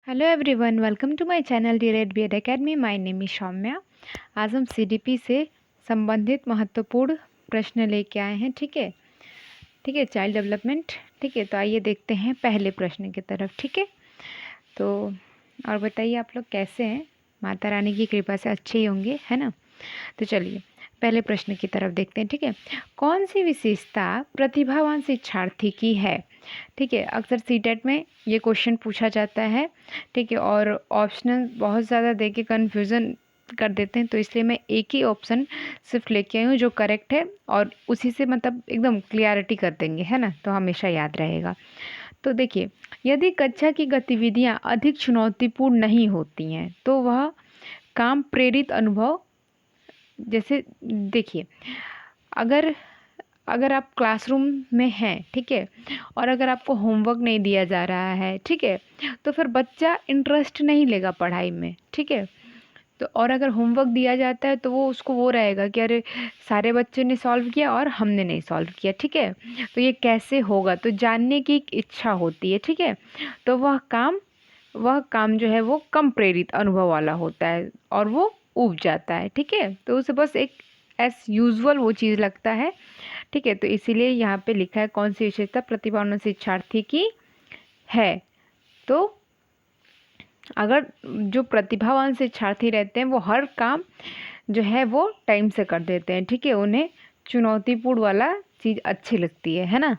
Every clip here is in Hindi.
Hello everyone, welcome to my channel डिरेड B Ed academy. My name is Saumya. आज हम सीडीपी से संबंधित महत्वपूर्ण प्रश्न लेके आए हैं। ठीक है, चाइल्ड डेवलपमेंट। ठीक है, तो आइए देखते हैं पहले प्रश्न की तरफ। ठीक है, तो और बताइए आप लोग कैसे हैं? माता रानी की कृपा से अच्छे ही होंगे, है ना। तो चलिए पहले प्रश्न की तरफ देखते हैं। ठीक है, कौन सी विशेषता प्रतिभावान शिक्षार्थी की है? ठीक है, अक्सर सीटेट में ये क्वेश्चन पूछा जाता है। ठीक है, और ऑप्शनल बहुत ज़्यादा दे के कन्फ्यूज़न कर देते हैं, तो इसलिए मैं एक ही ऑप्शन सिर्फ लेके आई हूँ जो करेक्ट है, और उसी से मतलब एकदम क्लियरिटी कर देंगे, है ना, तो हमेशा याद रहेगा। तो देखिए, यदि कक्षा की गतिविधियाँ अधिक चुनौतीपूर्ण नहीं होती हैं तो वह काम प्रेरित अनुभव, जैसे देखिए, अगर अगर आप क्लासरूम में हैं, ठीक है, और अगर आपको होमवर्क नहीं दिया जा रहा है, ठीक है, तो फिर बच्चा इंटरेस्ट नहीं लेगा पढ़ाई में। ठीक है, तो और अगर होमवर्क दिया जाता है तो वो उसको वो रहेगा कि अरे सारे बच्चों ने सॉल्व किया और हमने नहीं सॉल्व किया। ठीक है, तो ये कैसे होगा, तो जानने की एक इच्छा होती है। ठीक है, तो वह काम जो है वो कम प्रेरित अनुभव वाला होता है और वो ऊब जाता है। ठीक है, तो उसे बस एक एस यूजुअल वो चीज़ लगता है। ठीक है, तो इसीलिए यहाँ पे लिखा है कौन सी विशेषता प्रतिभावान शिक्षार्थी की है। तो अगर जो प्रतिभावान शिक्षार्थी रहते हैं वो हर काम जो है वो टाइम से कर देते हैं। ठीक है, उन्हें चुनौतीपूर्ण वाला चीज़ अच्छी लगती है ना,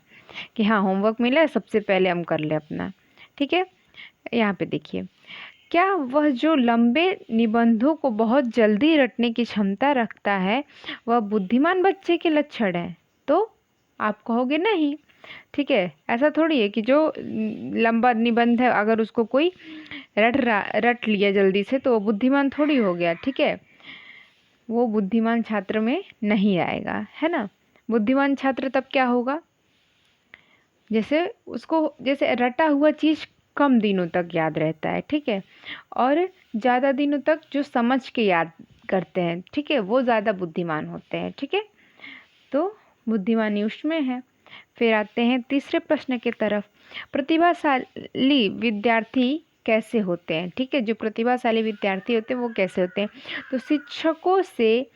कि हाँ होमवर्क मिला है सबसे पहले हम कर ले अपना। ठीक है, यहाँ पे देखिए, क्या वह जो लंबे निबंधों को बहुत जल्दी रटने की क्षमता रखता है वह बुद्धिमान बच्चे के लक्षण है? तो आप कहोगे नहीं। ठीक है, ऐसा थोड़ी है कि जो लंबा निबंध है अगर उसको कोई रट लिया जल्दी से तो वो बुद्धिमान थोड़ी हो गया। ठीक है, वो बुद्धिमान छात्र में नहीं आएगा, है ना। बुद्धिमान छात्र तब क्या होगा, जैसे रटा हुआ चीज़ कम दिनों तक याद रहता है। ठीक है, और ज़्यादा दिनों तक जो समझ के याद करते हैं, ठीक है, वो ज़्यादा बुद्धिमान होते हैं। ठीक है, तो बुद्धिमानी उसमें है। फिर आते हैं तीसरे प्रश्न की तरफ। प्रतिभाशाली विद्यार्थी कैसे होते हैं? ठीक है, जो प्रतिभाशाली विद्यार्थी होते हैं वो कैसे होते हैं? तो शिक्षकों से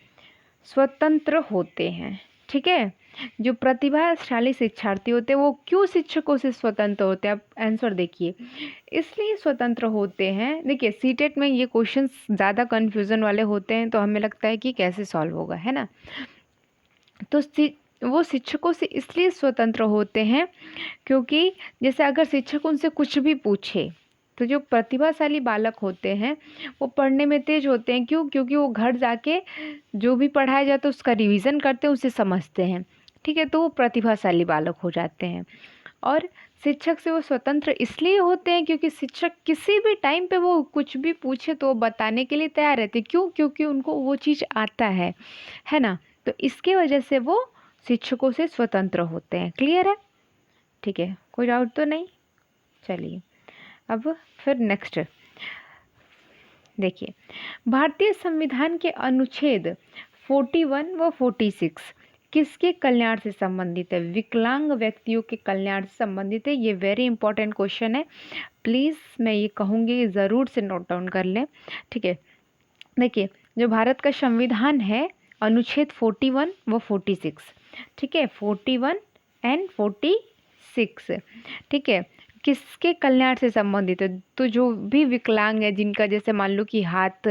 स्वतंत्र होते हैं। ठीक है, जो प्रतिभाशाली शिक्षार्थी होते हैं वो क्यों शिक्षकों से स्वतंत्र होते हैं? आप आंसर देखिए, इसलिए स्वतंत्र होते हैं। देखिए, सीटेट में ये क्वेश्चंस ज़्यादा कन्फ्यूज़न वाले होते हैं तो हमें लगता है कि कैसे सॉल्व होगा, है ना। तो वो शिक्षकों से इसलिए स्वतंत्र होते हैं क्योंकि जैसे अगर शिक्षक उनसे कुछ भी पूछे तो जो प्रतिभाशाली बालक होते हैं वो पढ़ने में तेज होते हैं। क्यों? क्योंकि वो घर जाके जो भी पढ़ाया जाता है उसका रिवीजन करते हैं, उसे समझते हैं। ठीक है, तो वो प्रतिभाशाली बालक हो जाते हैं। और शिक्षक से वो स्वतंत्र इसलिए होते हैं क्योंकि शिक्षक किसी भी टाइम पे वो कुछ भी पूछे तो वो बताने के लिए तैयार रहते हैं। क्यों? क्योंकि उनको वो चीज़ आता है ना। तो इसके वजह से वो शिक्षकों से स्वतंत्र होते हैं। क्लियर है? ठीक है, कोई डाउट तो नहीं? चलिए अब फिर नेक्स्ट देखिए, भारतीय संविधान के अनुच्छेद 41 व 46 किसके कल्याण से संबंधित है? विकलांग व्यक्तियों के कल्याण से संबंधित है। ये वेरी इंपॉर्टेंट क्वेश्चन है, प्लीज़ मैं ये कहूँगी ज़रूर से नोट डाउन कर लें। ठीक है, देखिए, जो भारत का संविधान है अनुच्छेद 41 व 46, ठीक है, 41 एंड 46, ठीक है, किसके कल्याण से संबंधित है? तो जो भी विकलांग है, जिनका जैसे मान लो कि हाथ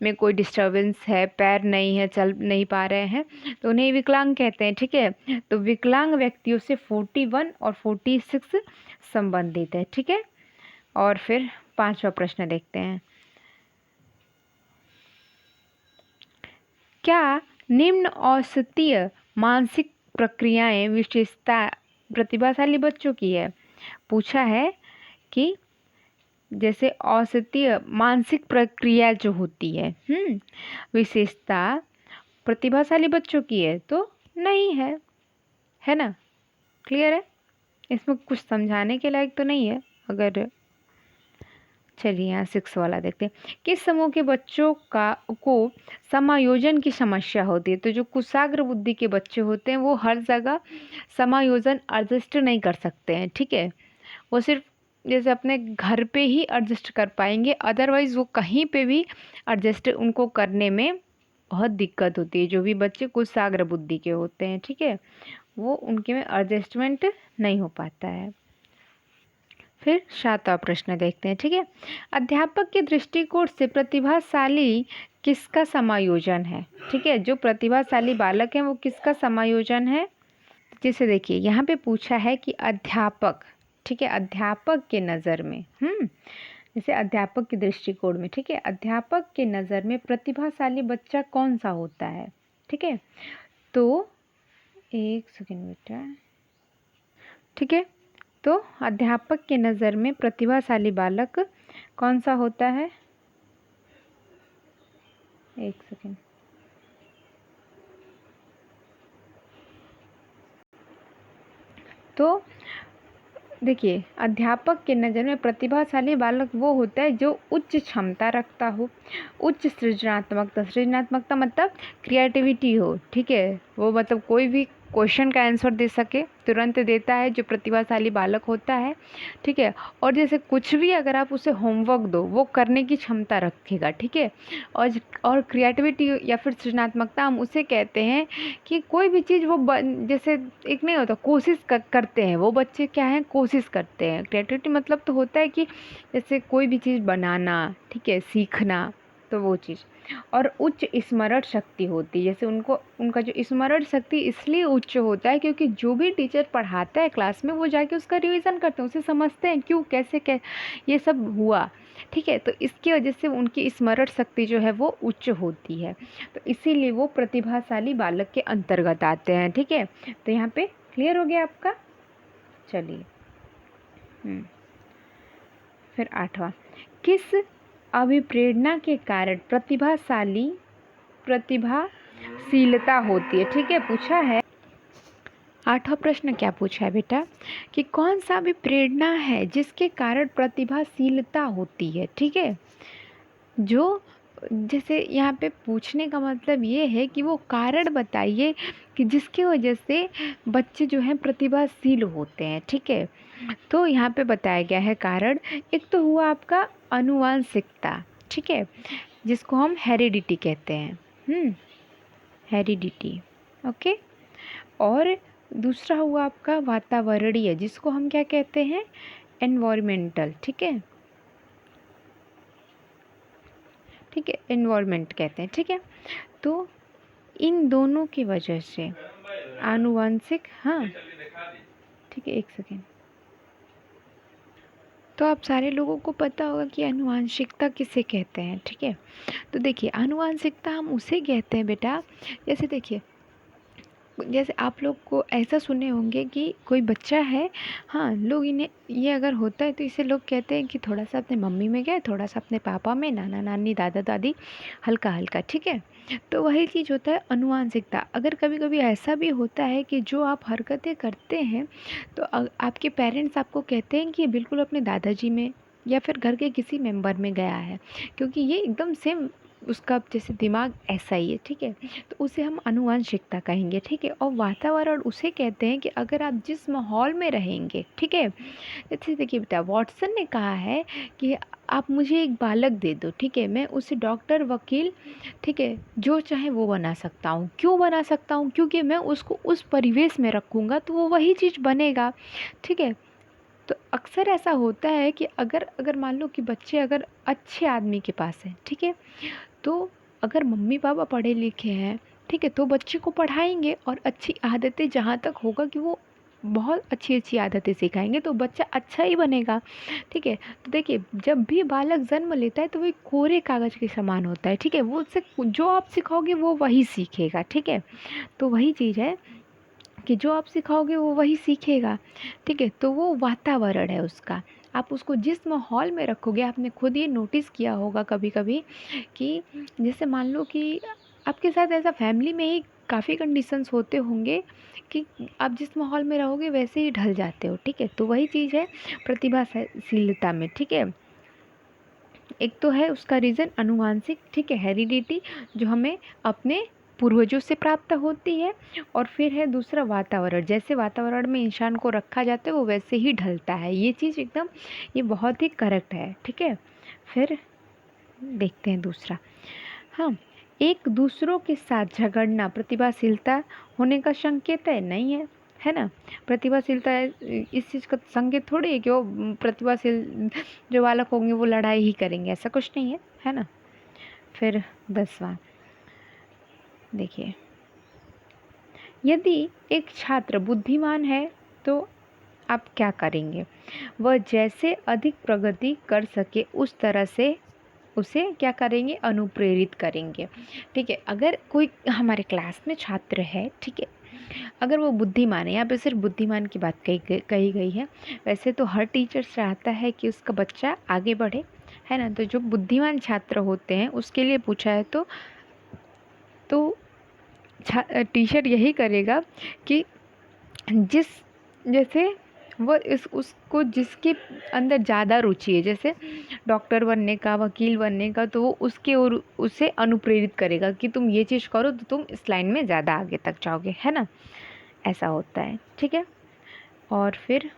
में कोई डिस्टर्बेंस है, पैर नहीं है, चल नहीं पा रहे हैं, तो उन्हें विकलांग कहते हैं। ठीक है, तो विकलांग व्यक्तियों से 41 और 46 संबंधित है। ठीक है, और फिर पांचवा प्रश्न देखते हैं। क्या निम्न औसतीय मानसिक प्रक्रियाएं विशेषता प्रतिभाशाली बच्चों की है? पूछा है कि जैसे औसतीय मानसिक प्रक्रिया जो होती है, विशेषता प्रतिभाशाली बच्चों की है तो नहीं है ना। क्लियर है? इसमें कुछ समझाने के लायक तो नहीं है। अगर चलिए यहाँ 6 वाला देखते हैं। किस समूह के बच्चों को समायोजन की समस्या होती है? तो जो कुशाग्र बुद्धि के बच्चे होते हैं वो हर जगह समायोजन एडजस्ट नहीं कर सकते हैं। ठीक है, वो सिर्फ जैसे अपने घर पे ही एडजस्ट कर पाएंगे, अदरवाइज़ वो कहीं पे भी एडजस्ट उनको करने में बहुत दिक्कत होती है। जो भी बच्चे कुशाग्र बुद्धि के होते हैं, ठीक है, वो उनके में एडजस्टमेंट नहीं हो पाता है। फिर 7वां प्रश्न देखते हैं, ठीक है। अध्यापक के दृष्टिकोण से प्रतिभाशाली किसका समायोजन है? ठीक है, जो प्रतिभाशाली बालक है वो किसका समायोजन है? जैसे देखिए यहाँ पे पूछा है कि अध्यापक, ठीक है, अध्यापक के नज़र में, जैसे अध्यापक के दृष्टिकोण में, ठीक है, अध्यापक के नज़र में प्रतिभाशाली बच्चा कौन सा होता है? ठीक है, तो एक सेकेंड बेटा, ठीक है, तो अध्यापक के नज़र में प्रतिभाशाली बालक कौन सा होता है? एक सेकेंड, तो देखिए अध्यापक के नज़र में प्रतिभाशाली बालक वो होता है जो उच्च क्षमता रखता हो, उच्च सृजनात्मकता मतलब क्रिएटिविटी हो, ठीक है, वो मतलब कोई भी क्वेश्चन का आंसर दे सके, तुरंत देता है, जो प्रतिभाशाली बालक होता है, ठीक है। और जैसे कुछ भी अगर आप उसे होमवर्क दो वो करने की क्षमता रखेगा, ठीक है। और क्रिएटिविटी या फिर सृजनात्मकता हम उसे कहते हैं कि कोई भी चीज़ वो जैसे एक नहीं होता कोशिश करते हैं, वो बच्चे क्या हैं, कोशिश करते हैं। क्रिएटिविटी मतलब तो होता है कि जैसे कोई भी चीज़ बनाना, ठीक है, सीखना, तो वो चीज़। और उच्च स्मरण शक्ति होती है, जैसे उनका जो स्मरण शक्ति इसलिए उच्च होता है क्योंकि जो भी टीचर पढ़ाता है क्लास में वो जाके उसका रिवीजन करते हैं, उसे समझते हैं क्यों कैसे ये सब हुआ, ठीक है। तो इसकी वजह से उनकी स्मरण शक्ति जो है वो उच्च होती है, तो इसीलिए वो प्रतिभाशाली बालक के अंतर्गत आते हैं, ठीक है। तो यहाँ पे क्लियर हो गया आपका। चलिए फिर 8वां, किस अभिप्रेरणा के कारण प्रतिभाशीलता होती है? ठीक है, पूछा है 8वां प्रश्न क्या पूछा है बेटा कि कौन सा भी प्रेरणा है जिसके कारण प्रतिभाशीलता होती है, ठीक है। जो जैसे यहाँ पे पूछने का मतलब ये है कि वो कारण बताइए कि जिसकी वजह से बच्चे जो हैं प्रतिभाशील होते हैं, ठीक है। तो यहाँ पे बताया गया है कारण, एक तो हुआ आपका आनुवांशिकता, ठीक है, जिसको हम हेरिडिटी कहते हैं, हेरिडिटी, ओके। और दूसरा हुआ आपका वातावरणीय, जिसको हम क्या कहते हैं, एनवायरमेंटल, ठीक है, ठीक है, एनवायरमेंट कहते हैं, ठीक है। तो इन दोनों की वजह से आनुवंशिक, हाँ ठीक है, एक सेकेंड, तो आप सारे लोगों को पता होगा कि आनुवांशिकता किसे कहते हैं, ठीक है। तो देखिए आनुवांशिकता हम उसे कहते हैं बेटा, जैसे देखिए जैसे आप लोग को ऐसा सुने होंगे कि कोई बच्चा है, हाँ, लोग इन्हें ये अगर होता है तो इसे लोग कहते हैं कि थोड़ा सा अपने मम्मी में गए, थोड़ा सा अपने पापा में, नाना नानी दादा दादी, हल्का हल्का, ठीक है। तो वही चीज़ होता है आनुवांशिकता। अगर कभी कभी ऐसा भी होता है कि जो आप हरकतें करते हैं तो आपके पेरेंट्स आपको कहते हैं कि ये बिल्कुल अपने दादाजी में या फिर घर के किसी मेंबर में गया है, क्योंकि ये एकदम सेम उसका जैसे दिमाग ऐसा ही है, ठीक है। तो उसे हम आनुवंशिकता कहेंगे, ठीक है। और वातावरण उसे कहते हैं कि अगर आप जिस माहौल में रहेंगे, ठीक है, जैसे देखिए बेटा वॉटसन ने कहा है कि आप मुझे एक बालक दे दो, ठीक है, मैं उसे डॉक्टर, वकील, ठीक है, जो चाहे वो बना सकता हूँ। क्यों बना सकता हूँ? क्योंकि मैं उसको उस परिवेश में रखूँगा तो वो वही चीज़ बनेगा, ठीक है। तो अक्सर ऐसा होता है कि अगर अगर मान लो कि बच्चे अगर अच्छे आदमी के पास हैं, ठीक है, तो अगर मम्मी पापा पढ़े लिखे हैं, ठीक है, तो बच्चे को पढ़ाएंगे और अच्छी आदतें, जहाँ तक होगा कि वो बहुत अच्छी अच्छी आदतें सिखाएंगे तो बच्चा अच्छा ही बनेगा, ठीक है। तो देखिए जब भी बालक जन्म लेता है तो वो एक कोरे कागज़ के समान होता है, ठीक है, वो उससे जो आप सिखाओगे वो वही सीखेगा, ठीक है। तो वही चीज़ है कि जो आप सिखाओगे वो वही सीखेगा, ठीक है। तो वो वातावरण है उसका, आप उसको जिस माहौल में रखोगे, आपने खुद ये नोटिस किया होगा कभी कभी कि जैसे मान लो कि आपके साथ ऐसा फैमिली में ही काफ़ी कंडीशंस होते होंगे कि आप जिस माहौल में रहोगे वैसे ही ढल जाते हो, ठीक है। तो वही चीज़ है प्रतिभाशीलता में, ठीक है। एक तो है उसका रीज़न आनुवांशिक, ठीक है, हेरिडिटी, जो हमें अपने पूर्वजों से प्राप्त होती है, और फिर है दूसरा वातावरण, जैसे वातावरण में इंसान को रखा जाता है वो वैसे ही ढलता है। ये चीज़ एकदम, ये बहुत ही करेक्ट है, ठीक है। फिर देखते हैं दूसरा। हाँ, एक दूसरों के साथ झगड़ना प्रतिभाशीलता होने का संकेत है? नहीं है, है ना। प्रतिभाशीलता इस चीज़ का संकेत थोड़ी है कि वो प्रतिभाशील जो बालक होंगे वो लड़ाई ही करेंगे, ऐसा कुछ नहीं है, है ना। फिर 10वां देखिए, यदि एक छात्र बुद्धिमान है तो आप क्या करेंगे? वह जैसे अधिक प्रगति कर सके उस तरह से उसे क्या करेंगे? अनुप्रेरित करेंगे, ठीक है। अगर कोई हमारे क्लास में छात्र है, ठीक है, अगर वो बुद्धिमान है, यहाँ पे सिर्फ बुद्धिमान की बात कही गई है। वैसे तो हर टीचर चाहता है कि उसका बच्चा आगे बढ़े, है ना। तो जो बुद्धिमान छात्र होते हैं उसके लिए पूछा है, तो टीचर यही करेगा कि जिस जैसे वो उसको जिसके अंदर ज़्यादा रुचि है, जैसे डॉक्टर बनने का, वकील बनने का, तो वो उसके और उसे अनुप्रेरित करेगा कि तुम ये चीज़ करो तो तुम इस लाइन में ज़्यादा आगे तक जाओगे, है ना। ऐसा होता है, ठीक है। और फिर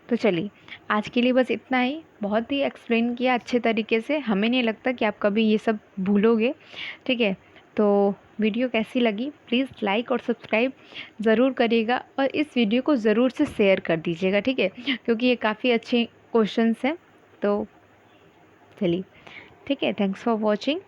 तो चलिए, आज के लिए बस इतना ही। बहुत ही एक्सप्लेन किया अच्छे तरीके से, हमें नहीं लगता कि आप कभी ये सब भूलोगे, ठीक है। तो वीडियो कैसी लगी प्लीज़ लाइक और सब्सक्राइब ज़रूर करिएगा, और इस वीडियो को ज़रूर से शेयर कर दीजिएगा, ठीक है, क्योंकि ये काफ़ी अच्छे क्वेश्चंस हैं। तो चलिए, ठीक है, थैंक्स फॉर वॉचिंग।